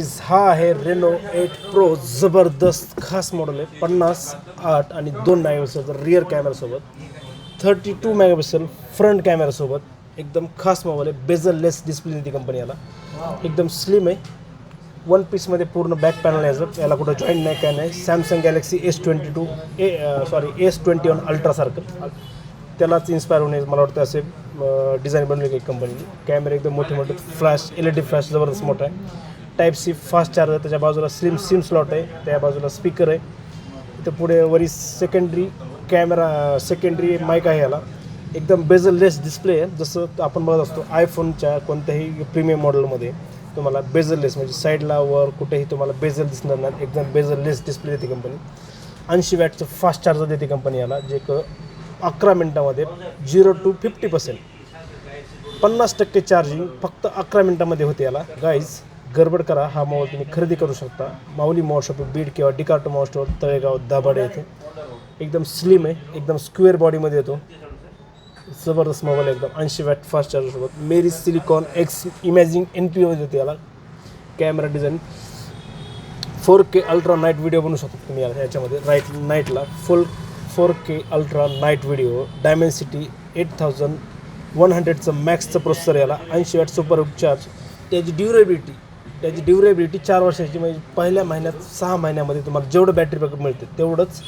Guys हा आहे Reno 8 pro. जबरदस्त खास मॉडेल आहे. 50, 8 आणि 2 मेगापिक्सेलचा रिअर कॅमेरासोबत 32 मेगापिक्सेल फ्रंट कॅमेरासोबत एकदम खास मोबाईल आहे. बेझललेस डिस्प्ले देते कंपनी याला. एकदम स्लिम आहे. वन पीसमध्ये पूर्ण बॅक पॅनल यायचं. याला कुठं जॉईंट नाही काय नाही. सॅमसंग गॅलेक्सी S21 अल्ट्रासारखं त्यालाच इन्स्पायर होणे मला वाटतं असे डिझाईन बनवले काही कंपनीने. कॅमेरे एकदम मोठे मोठे. फ्लॅश LED फ्लॅश जबरदस्त मोठा आहे. टाईप-C फास्ट चार्जर. त्याच्या बाजूला सिम स्लॉट आहे. त्या बाजूला स्पीकर आहे. इथं पुढे वरी सेकंडरी माईक आहे. याला एकदम बेझललेस डिस्प्ले आहे. जसं आपण बघत असतो आयफोनच्या कोणत्याही प्रीमियम मॉडेलमध्ये तुम्हाला बेझललेस म्हणजे साईडला वर कुठेही तुम्हाला बेझल दिसणार नाही. एकदम बेझललेस डिस्प्ले देते कंपनी. 80 वॅटचं फास्ट चार्जर देते कंपनी याला, जे 11 मिनटामध्ये 0 to 50%, 50% चार्जिंग फक्त 11 मिनटामध्ये होते याला. गाईज गडबड करा, हा मोबाईल तुम्ही खरेदी करू शकता माऊली मोबाईल शॉप बीड किंवा डिकार्टो मोबाईल स्टोअर तळेगाव दाभाडे येथे. एकदम स्लिम आहे. एकदम स्क्वेअर बॉडीमध्ये येतो. जबरदस्त मोबाईल एकदम. 80 वॅट फास्ट चार्जरसोबत. MariSilicon X imaging NPO देते याला. Camera design 4K ultra night video बनवू शकतो तुम्ही याच्यामध्ये. नाईटला full 4K ultra night video. Dimensity 8100चं मॅक्सचं प्रोसेसर याला. 80 वॅट सुपर चार्ज. त्याची ड्युरेबिलिटी 4 वर्षाची, म्हणजे पहिल्या महिन्यात 6 महिन्यामध्ये तुम्हाला जेवढं बॅटरी बॅकअप मिळते तेवढंच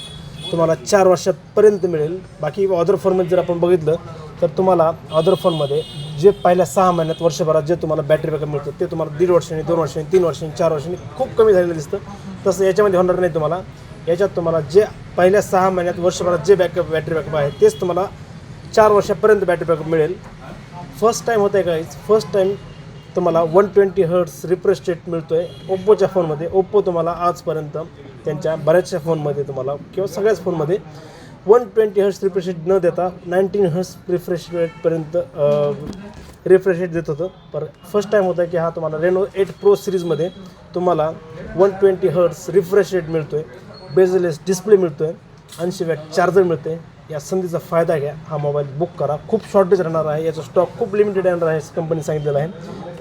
तुम्हाला 4 वर्षापर्यंत मिळेल. बाकी अदर फोनमध्ये जर आपण बघितलं तर तुम्हाला अदर फोनमध्ये जे पहिल्या 6 महिन्यात वर्षभरात जे तुम्हाला बॅटरी बॅकअप मिळतं ते तुम्हाला 1.5 वर्षांनी, 2 वर्षांनी, 3 वर्षांनी, 4 वर्षांनी खूप कमी झालेलं दिसतं. तसं याच्यामध्ये होणार नाही तुम्हाला. याच्यात तुम्हाला जे पहिल्या 6 महिन्यात वर्षभरात जे बॅटरी बॅकअप आहे तेच तुम्हाला 4 वर्षापर्यंत बॅटरी बॅकअप मिळेल. फर्स्ट टाईम होतं आहे गाईज. फर्स्ट टाईम तुम्हाला 120 हर्ट्स रिफ्रेश रेट मिळतो आहे ओप्पोच्या फोनमध्ये. ओप्पो तुम्हाला आजपर्यंत त्यांच्या बऱ्याचशा फोनमध्ये तुम्हाला किंवा सगळ्याच फोनमध्ये 120 हर्ट्स रिफ्रेश रेट न देता 19 हर्ट्स रिफ्रेश रेटपर्यंत रिफ्रेश रेट देत होतं. पर फर्स्ट टाईम होतं आहे की हा तुम्हाला रेनो 8 प्रो सिरीजमध्ये तुम्हाला 120 हर्ट्स रिफ्रेश रेट मिळतो आहे. बेझलेस डिस्प्ले मिळतो आहे. 80 वॅट चार्जर मिळते. या संधीचा फायदा घ्या. हा मोबाईल बुक करा. खूप शॉर्टेज राहणार आहे. याचा स्टॉक खूप लिमिटेड येणार आहे कंपनी सांगितलेलं आहे.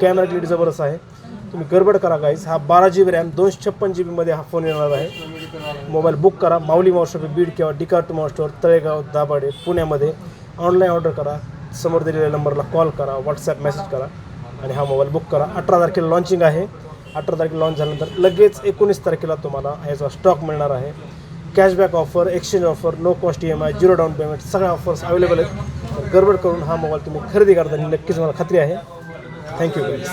कॅमेरा क्लिअरिटी जबरदस्त आहे. तुम्ही गडबड करा गाईज. हा 12 GB रॅम 256 GB हा फोन येणार आहे. मोबाईल बुक करा. माऊली मोबाईल शॉप बीड किंवा डिकार्टो मोबाईल स्टोअर तळेगाव दाभाडे पुण्यामध्ये. ऑनलाईन ऑर्डर करा. समोर दिलेल्या नंबरला कॉल करा, व्हॉट्सॲप मेसेज करा आणि हा मोबाईल बुक करा. 18 तारखेला लॉन्चिंग आहे. 18 तारखेला लॉन्च झाल्यानंतर लगेच 19 तारखेला तुम्हाला याचा स्टॉक मिळणार आहे. Cashback offer, exchange offer, no cost EMI, 0 down payment सगळ्या ऑफर्स अवेलेबल आहेत. गडबड करून हा मोबाईल तुम्ही खरेदी करताना नक्कीच मला खात्री आहे. Thank you guys.